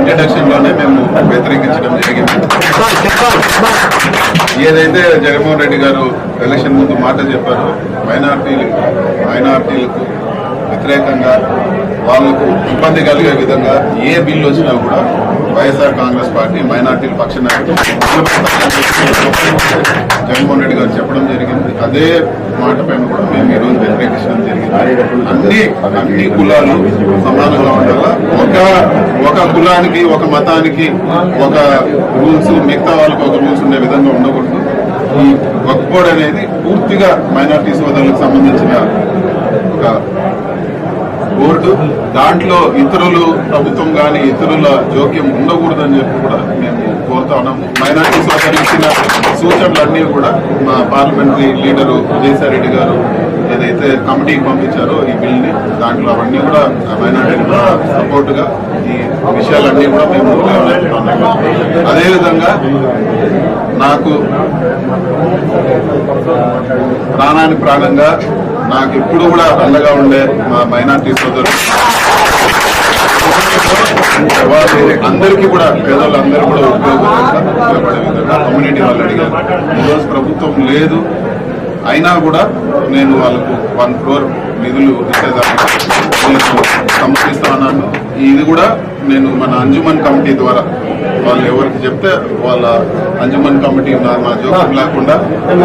Introduction లోనే మేము వ్యతిరేకించడం జరిగింది. ఏదైతే జగన్మోహన్ రెడ్డి గారు ఎలక్షన్ ముందు మాట చెప్పారో మైనార్టీలకు వ్యతిరేకంగా వాళ్లకు ఇబ్బంది కలిగే విధంగా ఏ బిల్లు వచ్చినా కూడా వైఎస్ఆర్ కాంగ్రెస్ పార్టీ మైనార్టీల పక్ష నాయకులు జగన్మోహన్ రెడ్డి గారు చెప్పడం జరిగింది. అదే మాట పైన కూడా మేము ఈరోజు వ్యతిరేకించడం జరిగింది. అన్ని కులాలు సమానంగా ఉండాలా, ఒక కులానికి ఒక మతానికి ఒక రూల్స్, మిగతా వాళ్ళకి ఒక రూల్స్ ఉండే విధంగా ఉండకూడదు. ఈ వక్ఫ్ బోర్డ్ అనేది పూర్తిగా మైనార్టీ సోదరులకు సంబంధించిన ఒక బోర్డు. దాంట్లో ఇతరులు ప్రభుత్వం కానీ ఇతరుల జోక్యం ఉండకూడదని చెప్పి కూడా మేము కోరుతా ఉన్నాము. మైనార్టీ సోదరులు ఇచ్చిన సూచనలన్నీ కూడా మా పార్లమెంటరీ లీడరు విజయసాయిరెడ్డి గారు ఏదైతే కమిటీకి పంపించారో ఈ బిల్ని, దాంట్లో అవన్నీ కూడా మైనార్టీ సపోర్ట్ గా ఈ విషయాలన్నీ కూడా మేము అదేవిధంగా నాకు ప్రాణానికి ప్రాణంగా నాకు ఎప్పుడు కూడా అండగా ఉండే మా మైనార్టీ సోదరులు అందరికీ కూడా పేదవాళ్ళందరూ కూడా ఉపయోగపడే విధంగా కమ్యూనిటీ వాళ్ళు అడిగారు. ఈరోజు ప్రభుత్వం లేదు అయినా కూడా నేను వాళ్ళకు 1 crore నిధులు ఇచ్చేదాన్ని నేను సమర్పిస్తా ఉన్నాను. ఇది కూడా నేను మన అంజుమన్ కమిటీ ద్వారా వాళ్ళు ఎవరికి చెప్తే వాళ్ళ అంజుమన్ కమిటీ మా జోక్యం లేకుండా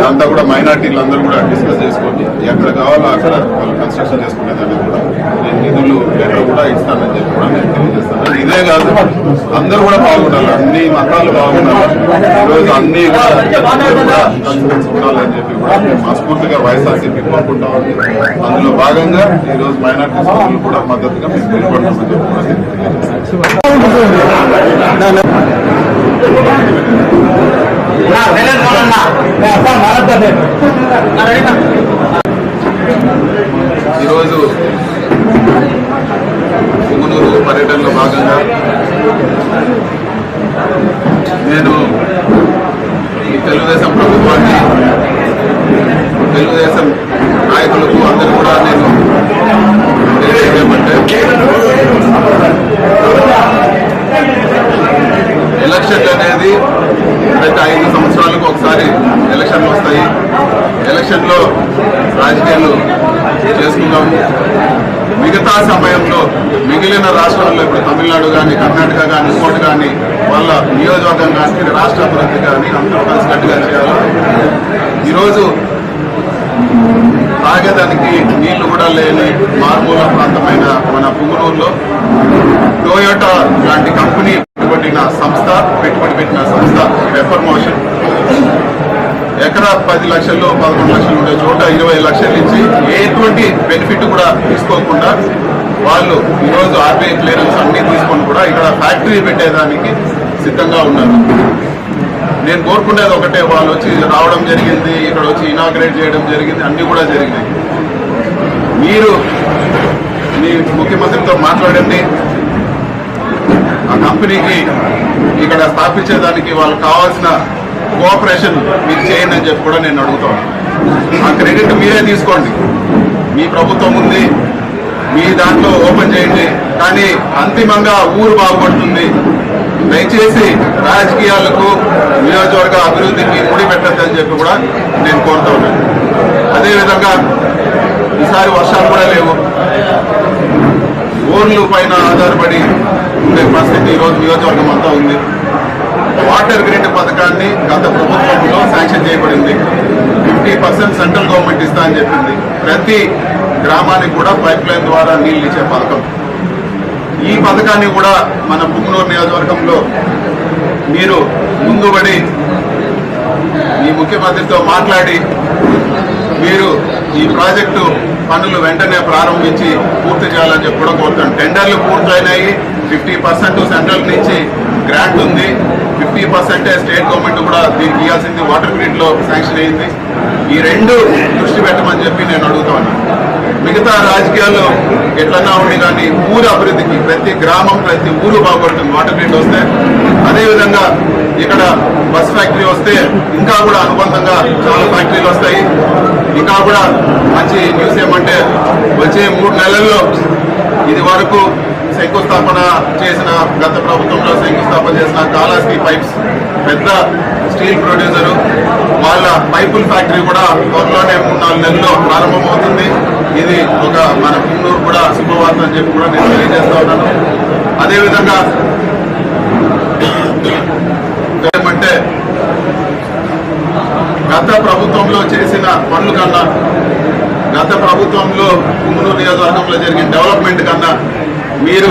అంతా కూడా మైనార్టీలు అందరూ కూడా డిస్కస్ చేసుకోండి, ఎక్కడ కావాలో అక్కడ వాళ్ళు కన్స్ట్రక్షన్ చేసుకునేదాన్ని కూడా నేను నిధులు లెటర్ కూడా ఇస్తానని చెప్పి కూడా నేను తెలియజేస్తాను. ఇదే కాదు అందరూ కూడా బాగుండాలి, అన్ని మతాలు బాగుండాలి, ఈరోజు అన్ని ఉండాలని చెప్పి కూడా మనస్ఫూర్తిగా వైఎస్ఆర్సీపీ కోరుకుంటా ఉంది. అందులో భాగంగా ఈరోజు మైనార్టీ సోదరులు కూడా మద్దతుగా మేము నిలబడతామని చెప్పి కూడా ఈరోజు పుంగనూరు పర్యటనలో భాగంగా నేను ఈ తెలుగుదేశం ప్రభుత్వాన్ని, తెలుగుదేశం నాయకులకు అందరూ కూడా నేను తెలియజేయమంటే, ఎలక్షన్లు అనేది ప్రతి 5 సంవత్సరాలకు ఒకసారి ఎలక్షన్లు వస్తాయి. ఎలక్షన్లో రాజకీయాలు చేసుకున్నాము. మిగతా సమయంలో మిగిలిన రాష్ట్రాల్లో ఇప్పుడు తమిళనాడు కానీ కర్ణాటక కానీ ఇంకోటి కానీ వాళ్ళ నియోజకవర్గం కానీ రాష్ట్ర అభివృద్ధి కానీ అందరూ కలిసికట్టుగా చేయాలి. ఈరోజు తాగేదానికి నీళ్లు కూడా లేని మారుమూల ప్రాంతమైన మన పుంగనూరులో టొయోటా లాంటి కంపెనీ పెట్టుబడి పెట్టిన సంస్థ పెప్పర్ మోషన్ ఎకరా 10 లక్షలు 11 లక్షలు ఉండే చోట 20 లక్షలు ఇచ్చి ఎటువంటి బెనిఫిట్ కూడా తీసుకోకుండా వాళ్ళు ఈరోజు ఆర్బీఐ క్లియరెన్స్ అన్ని తీసుకొని కూడా ఇక్కడ ఫ్యాక్టరీ పెట్టేదానికి సిద్ధంగా ఉన్నారు. నేను కోరుకునేది ఒకటే, వాళ్ళు వచ్చి రావడం జరిగింది, ఇక్కడ వచ్చి ఇనాగ్రేట్ చేయడం జరిగింది, అన్ని కూడా జరిగినాయి. మీరు మీ ముఖ్యమంత్రితో మాట్లాడండి, ఆ కంపెనీకి ఇక్కడ స్థాపించేదానికి వాళ్ళకి కావాల్సిన కోఆపరేషన్ మీరు చేయండి అని చెప్పి కూడా నేను అడుగుతాను. ఆ క్రెడిట్ మీరే తీసుకోండి, మీ ప్రభుత్వం ఉంది, మీ దాంట్లో ఓపెన్ చేయండి, కానీ అంతిమంగా ఊరు బాగుపడుతుంది. దయచేసి రాజకీయాలకు నియోజకవర్గ అభివృద్ధికి ముడి పెట్టద్దని చెప్పి కూడా నేను కోరుతా ఉన్నాను. అదేవిధంగా ఈసారి వర్షాలు కూడా లేవు, ఊర్లు పైన ఆధారపడి ఉండే పరిస్థితి ఈరోజు నియోజకవర్గం అంతా ఉంది. వాటర్ గ్రిడ్ పథకాన్ని గత ప్రభుత్వంలో శాంక్షన్ చేయబడింది. 50% సెంట్రల్ గవర్నమెంట్ ఇస్తా అని చెప్పింది. ప్రతి గ్రామానికి కూడా పైప్ లైన్ ద్వారా నీళ్లు ఇచ్చే పథకం. ఈ పథకాన్ని కూడా మన పుంగనూరు నియోజకవర్గంలో మీరు ముందుబడి ఈ ముఖ్యమంత్రితో మాట్లాడి మీరు ఈ ప్రాజెక్టు పనులు వెంటనే ప్రారంభించి పూర్తి చేయాలని చెప్పి కూడా కోరుతాను. టెండర్లు పూర్తయినాయి, 50% సెంట్రల్ నుంచి గ్రాంట్ ఉంది, 50% స్టేట్ గవర్నమెంట్ కూడా దీనికి ఇవ్వాల్సింది వాటర్ గ్రిడ్ లో శాంక్షన్ అయింది. ఈ రెండు దృష్టి పెట్టమని చెప్పి నేను అడుగుతాను. మిగతా రాజకీయాల్లో ఎట్లన్నా ఉండి కానీ ఊరు అభివృద్ధికి ప్రతి గ్రామం ప్రతి ఊరు బాగుపడుతుంది వాటర్ గ్రిడ్ వస్తే. అదేవిధంగా ఇక్కడ బస్ ఫ్యాక్టరీ వస్తే ఇంకా కూడా అనుబంధంగా చాలా ఫ్యాక్టరీలు వస్తాయి. ఇంకా కూడా మంచి న్యూస్ ఏమంటే వచ్చే 3 నెలల్లో ఇది వరకు శంకుస్థాపన చేసిన గత ప్రభుత్వంలో శంకుస్థాపన చేసిన కాళహస్తి పైప్స్ పెద్ద స్టీల్ ప్రొడ్యూసరు, వాళ్ళ పైపుల ఫ్యాక్టరీ కూడా త్వరలోనే 3-4 నెలల్లో ప్రారంభమవుతుంది. ఇది ఒక మన పుంగనూరు కూడా శుభవార్త అని చెప్పి కూడా నేను తెలియజేస్తా ఉన్నాను. అదేవిధంగా ఏమంటే గత ప్రభుత్వంలో చేసిన పనుల కన్నా, గత ప్రభుత్వంలో పుంగనూరు నియోజకవర్గంలో జరిగిన డెవలప్మెంట్ కన్నా మీరు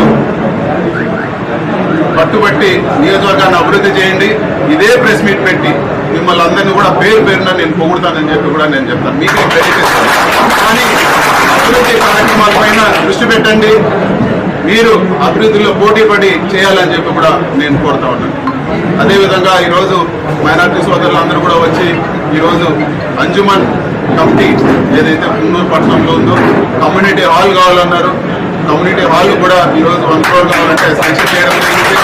పట్టుబట్టి నియోజకవర్గాన్ని అభివృద్ధి చేయండి. ఇదే ప్రెస్ మీట్ పెట్టి మిమ్మల్ని అందరినీ కూడా పేరు పేరున నేను పొగుడుతానని చెప్పి కూడా నేను చెప్తాను. మీకే క్రెడిట్ ఇస్తాను. కానీ అభివృద్ధి కార్యక్రమాలపైన దృష్టి పెట్టండి. మీరు అభివృద్ధిలో పోటీ పడి చేయాలని చెప్పి కూడా నేను కోరుతా ఉన్నాను. అదేవిధంగా ఈరోజు మైనార్టీ సోదరులందరూ కూడా వచ్చి ఈరోజు అంజుమన్ కమిటీ ఏదైతే పుంగనూరు పట్టణంలో ఉందో కమ్యూనిటీ హాల్ కావాలన్నారు. కమ్యూనిటీ హాల్ కూడా ఈరోజు 1 crore కావాలంటే శాంక్షన్ చేయడం జరిగింది.